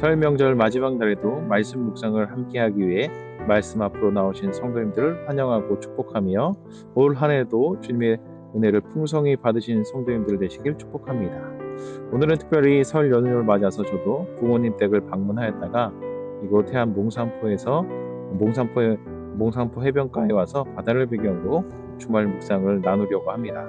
설 명절 마지막 날에도 말씀 묵상을 함께하기 위해 말씀 앞으로 나오신 성도님들을 환영하고 축복하며 올 한 해도 주님의 은혜를 풍성히 받으신 성도님들 되시길 축복합니다. 오늘은 특별히 설 연휴를 맞아서 저도 부모님 댁을 방문하였다가 이곳 해안 몽산포 해변가에 와서 바다를 배경으로 주말 묵상을 나누려고 합니다.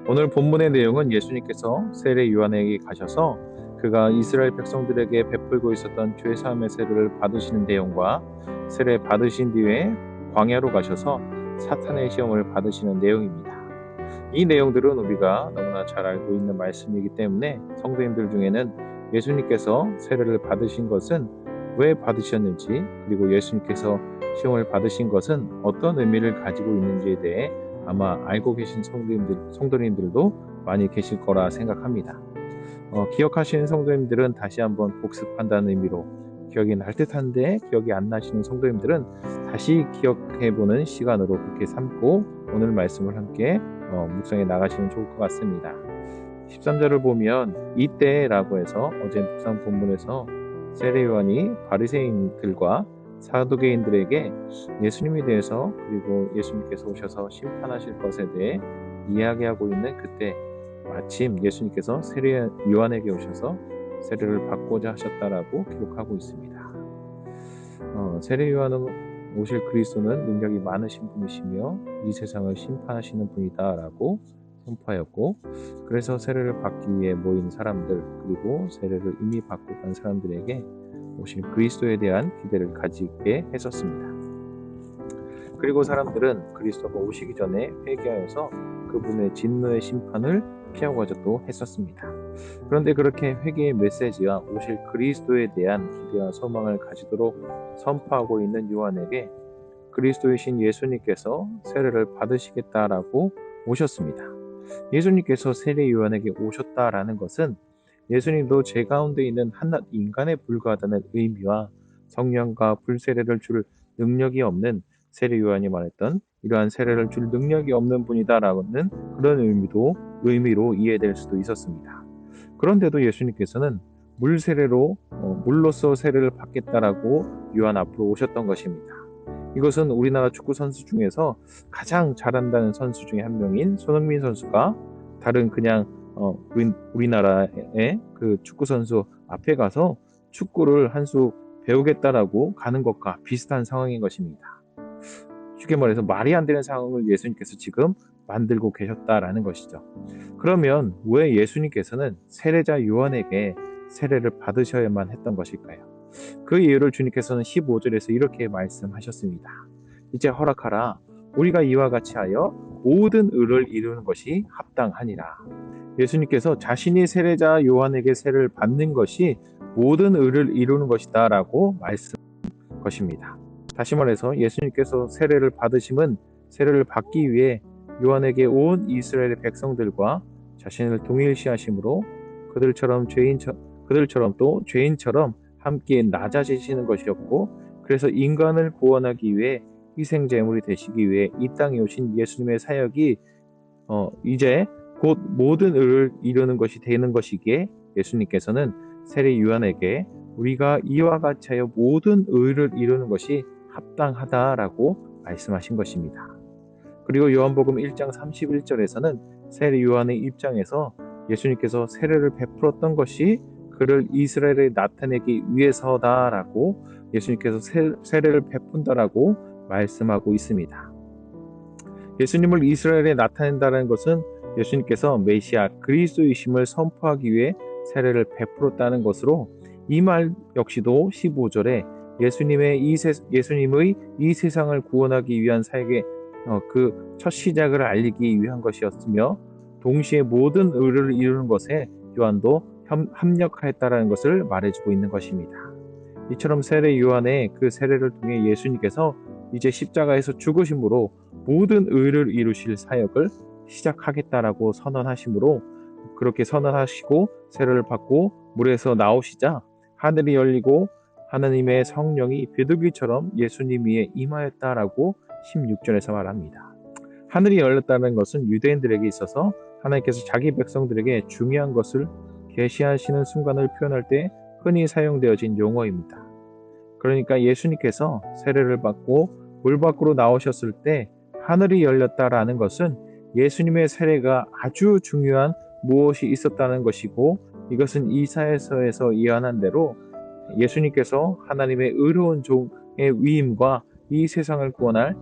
오늘 본문의 내용은 예수님께서 세례 요한에게 가셔서 그가 이스라엘 백성들에게 베풀고 있었던 죄 사함의 세례를 받으시는 내용과 세례 받으신 뒤에 광야로 가셔서 사탄의 시험을 받으시는 내용입니다. 이 내용들은 우리가 너무나 잘 알고 있는 말씀이기 때문에 성도님들 중에는 예수님께서 세례를 받으신 것은 왜 받으셨는지, 그리고 예수님께서 시험을 받으신 것은 어떤 의미를 가지고 있는지에 대해 아마 알고 계신 성도님들도 많이 계실 거라 생각합니다. 기억하시는 성도님들은 다시 한번 복습한다는 의미로, 기억이 날 듯한데 기억이 안 나시는 성도님들은 다시 기억해보는 시간으로 그렇게 삼고 오늘 말씀을 함께 묵상해 나가시면 좋을 것 같습니다. 13절을 보면 이때라고 해서 어제 묵상 본문에서 세례 요한이 바리새인들과 사두개인들에게 예수님에 대해서, 그리고 예수님께서 오셔서 심판하실 것에 대해 이야기하고 있는 그때 마침 예수님께서 세례 요한에게 오셔서 세례를 받고자 하셨다라고 기록하고 있습니다. 세례 요한은 오실 그리스도는 능력이 많으신 분이시며 이 세상을 심판하시는 분이다라고 선포하였고, 그래서 세례를 받기 위해 모인 사람들, 그리고 세례를 이미 받고 간 사람들에게 오실 그리스도에 대한 기대를 가지게 했었습니다. 그리고 사람들은 그리스도가 오시기 전에 회개하여서 그분의 진노의 심판을 피하고자 또 했었습니다. 그런데 그렇게 회개의 메시지와 오실 그리스도에 대한 기대와 소망을 가지도록 선포하고 있는 요한에게 그리스도이신 예수님께서 세례를 받으시겠다라고 오셨습니다. 예수님께서 세례 요한에게 오셨다라는 것은 예수님도 제 가운데 있는 한낱 인간에 불과하다는 의미와 성령과 불세례를 줄 능력이 없는 세례 요한이 말했던 이러한 세례를 줄 능력이 없는 분이다라는 그런 의미로 이해될 수도 있었습니다. 그런데도 예수님께서는 물로서 세례를 받겠다라고 요한 앞으로 오셨던 것입니다. 이것은 우리나라 축구 선수 중에서 가장 잘한다는 선수 중에 한 명인 손흥민 선수가 다른 그냥 우리나라의 그 축구 선수 앞에 가서 축구를 한 수 배우겠다라고 가는 것과 비슷한 상황인 것입니다. 쉽게 말해서 말이 안 되는 상황을 예수님께서 지금 만들고 계셨다라는 것이죠. 그러면 왜 예수님께서는 세례자 요한에게 세례를 받으셔야만 했던 것일까요? 그 이유를 주님께서는 15절에서 이렇게 말씀하셨습니다. 이제 허락하라. 우리가 이와 같이 하여 모든 의를 이루는 것이 합당하니라. 예수님께서 자신이 세례자 요한에게 세례를 받는 것이 모든 의를 이루는 것이다 라고 말씀한 것입니다. 다시 말해서 예수님께서 세례를 받으심은 세례를 받기 위해 요한에게 온 이스라엘의 백성들과 자신을 동일시하심으로 그들처럼 또 죄인처럼 함께 낮아지시는 것이었고, 그래서 인간을 구원하기 위해 희생제물이 되시기 위해 이 땅에 오신 예수님의 사역이 이제 곧 모든 의를 이루는 것이 되는 것이기에 예수님께서는 세례 요한에게 우리가 이와 같이 하여 모든 의를 이루는 것이 합당하다라고 말씀하신 것입니다. 그리고 요한복음 1장 31절에서는 세례 요한의 입장에서 예수님께서 세례를 베풀었던 것이 그를 이스라엘에 나타내기 위해서다라고 예수님께서 세례를 베푼다라고 말씀하고 있습니다. 예수님을 이스라엘에 나타낸다는 것은 예수님께서 메시아 그리스도이심을 선포하기 위해 세례를 베풀었다는 것으로, 이 말 역시도 15절에 예수님의 이 세상을 구원하기 위한 사역의 그 첫 시작을 알리기 위한 것이었으며, 동시에 모든 의를 이루는 것에 요한도 합력하였다라는 것을 말해주고 있는 것입니다. 이처럼 세례 요한의 그 세례를 통해 예수님께서 이제 십자가에서 죽으심으로 모든 의를 이루실 사역을 시작하겠다라고 선언하심으로, 그렇게 선언하시고 세례를 받고 물에서 나오시자 하늘이 열리고 하나님의 성령이 비둘기처럼 예수님 위에 임하였다라고 16절에서 말합니다. 하늘이 열렸다는 것은 유대인들에게 있어서 하나님께서 자기 백성들에게 중요한 것을 계시하시는 순간을 표현할 때 흔히 사용되어진 용어입니다. 그러니까 예수님께서 세례를 받고 물 밖으로 나오셨을 때 하늘이 열렸다라는 것은 예수님의 세례가 아주 중요한 무엇이 있었다는 것이고, 이것은 이사야서에서 예언한 대로 예수님께서 하나님의 의로운 종의 위임과 이 세상을 구원할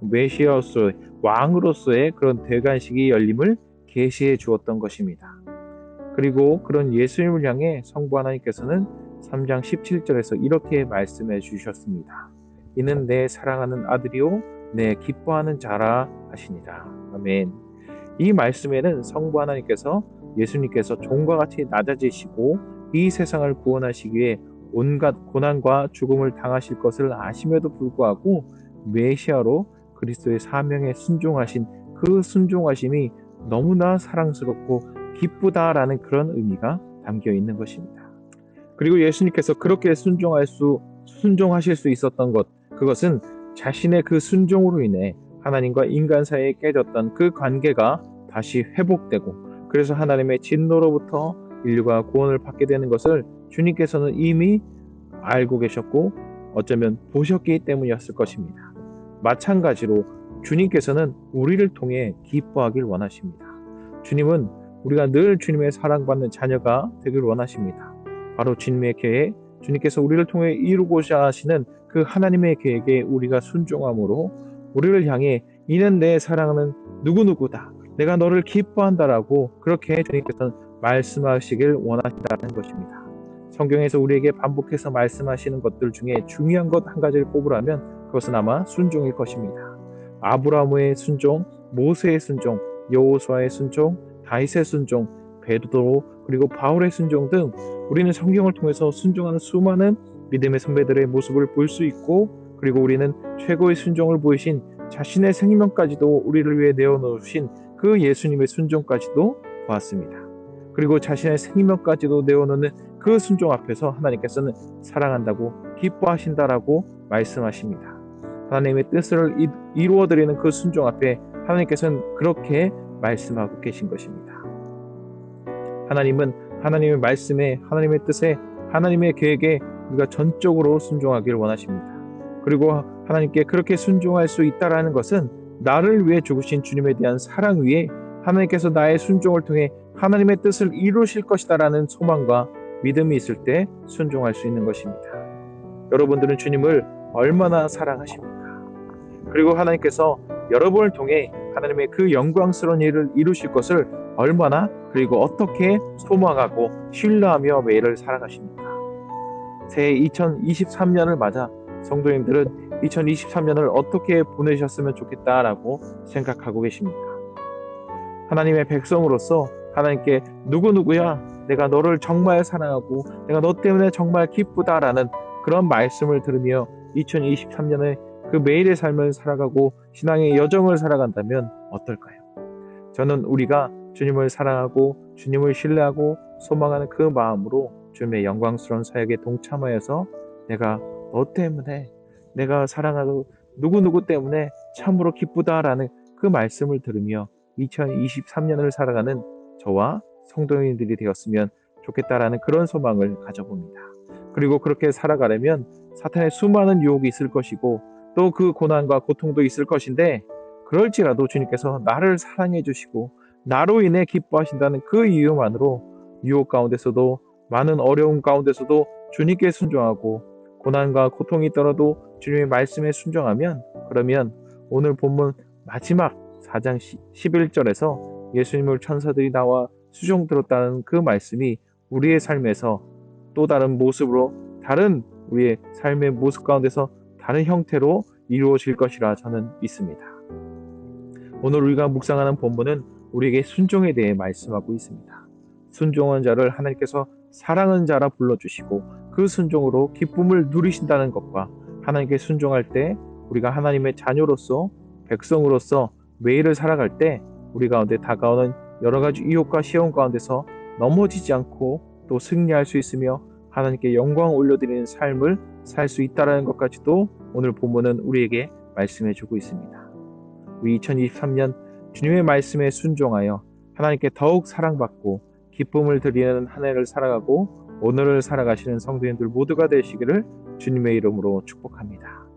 메시아로서의 왕으로서의 그런 대관식이 열림을 계시해 주었던 것입니다. 그리고 그런 예수님을 향해 성부 하나님께서는 3장 17절에서 이렇게 말씀해 주셨습니다. 이는 내 사랑하는 아들이요 내 기뻐하는 자라 하시니라. 아멘. 이 말씀에는 성부 하나님께서 예수님께서 종과 같이 낮아지시고 이 세상을 구원하시기 위해 온갖 고난과 죽음을 당하실 것을 아심에도 불구하고 메시아로 그리스도의 사명에 순종하신 그 순종하심이 너무나 사랑스럽고 기쁘다라는 그런 의미가 담겨 있는 것입니다. 그리고 예수님께서 그렇게 순종하실 수 있었던 것, 그것은 자신의 그 순종으로 인해 하나님과 인간 사이에 깨졌던 그 관계가 다시 회복되고, 그래서 하나님의 진노로부터 인류가 구원을 받게 되는 것을 주님께서는 이미 알고 계셨고 어쩌면 보셨기 때문이었을 것입니다. 마찬가지로 주님께서는 우리를 통해 기뻐하길 원하십니다. 주님은 우리가 늘 주님의 사랑받는 자녀가 되길 원하십니다. 바로 주님의 계획, 주님께서 우리를 통해 이루고자 하시는 그 하나님의 계획에 우리가 순종함으로 우리를 향해 이는 내 사랑하는 누구누구다, 내가 너를 기뻐한다라고 그렇게 주님께서는 말씀하시길 원하신다는 것입니다. 성경에서 우리에게 반복해서 말씀하시는 것들 중에 중요한 것 한 가지를 꼽으라면 그것은 아마 순종일 것입니다. 아브라함의 순종, 모세의 순종, 여호수아의 순종, 다윗의 순종, 베드로 그리고 바울의 순종 등 우리는 성경을 통해서 순종하는 수많은 믿음의 선배들의 모습을 볼 수 있고, 그리고 우리는 최고의 순종을 보이신 자신의 생명까지도 우리를 위해 내어놓으신 그 예수님의 순종까지도 보았습니다. 그리고 자신의 생명까지도 내어놓는 그 순종 앞에서 하나님께서는 사랑한다고 기뻐하신다라고 말씀하십니다. 하나님의 뜻을 이루어드리는 그 순종 앞에 하나님께서는 그렇게 말씀하고 계신 것입니다. 하나님은 하나님의 말씀에, 하나님의 뜻에, 하나님의 계획에 우리가 전적으로 순종하기를 원하십니다. 그리고 하나님께 그렇게 순종할 수 있다라는 것은 나를 위해 죽으신 주님에 대한 사랑 위에 하나님께서 나의 순종을 통해 하나님의 뜻을 이루실 것이다라는 소망과 믿음이 있을 때 순종할 수 있는 것입니다. 여러분들은 주님을 얼마나 사랑하십니까? 그리고 하나님께서 여러분을 통해 하나님의 그 영광스러운 일을 이루실 것을 얼마나 그리고 어떻게 소망하고 신뢰하며 매일을 살아가십니까? 새해 2023년을 맞아 성도님들은 2023년을 어떻게 보내셨으면 좋겠다라고 생각하고 계십니까? 하나님의 백성으로서 하나님께 누구누구야 내가 너를 정말 사랑하고 내가 너 때문에 정말 기쁘다라는 그런 말씀을 들으며 2023년에 그 매일의 삶을 살아가고 신앙의 여정을 살아간다면 어떨까요? 저는 우리가 주님을 사랑하고 주님을 신뢰하고 소망하는 그 마음으로 주님의 영광스러운 사역에 동참하여서 내가 너 때문에, 내가 사랑하고 누구누구 때문에 참으로 기쁘다라는 그 말씀을 들으며 2023년을 살아가는 저와 성도님들이 되었으면 좋겠다라는 그런 소망을 가져봅니다. 그리고 그렇게 살아가려면 사탄의 수많은 유혹이 있을 것이고 또 그 고난과 고통도 있을 것인데, 그럴지라도 주님께서 나를 사랑해 주시고 나로 인해 기뻐하신다는 그 이유만으로 유혹 가운데서도 많은 어려움 가운데서도 주님께 순종하고 고난과 고통이 있더라도 주님의 말씀에 순종하면, 그러면 오늘 본문 마지막 4장 11절에서 예수님을 천사들이 나와 수종 들었다는 그 말씀이 우리의 삶에서 또 다른 모습으로, 다른 우리의 삶의 모습 가운데서 다른 형태로 이루어질 것이라 저는 믿습니다. 오늘 우리가 묵상하는 본문은 우리에게 순종에 대해 말씀하고 있습니다. 순종한 자를 하나님께서 사랑하는 자라 불러주시고 그 순종으로 기쁨을 누리신다는 것과, 하나님께 순종할 때 우리가 하나님의 자녀로서 백성으로서 매일을 살아갈 때 우리 가운데 다가오는 여러 가지 유혹과 시험 가운데서 넘어지지 않고 또 승리할 수 있으며 하나님께 영광 올려드리는 삶을 살 수 있다는 것까지도 오늘 본문은 우리에게 말씀해 주고 있습니다. 우리 2023년 주님의 말씀에 순종하여 하나님께 더욱 사랑받고 기쁨을 드리는 한 해를 살아가고 오늘을 살아가시는 성도님들 모두가 되시기를 주님의 이름으로 축복합니다.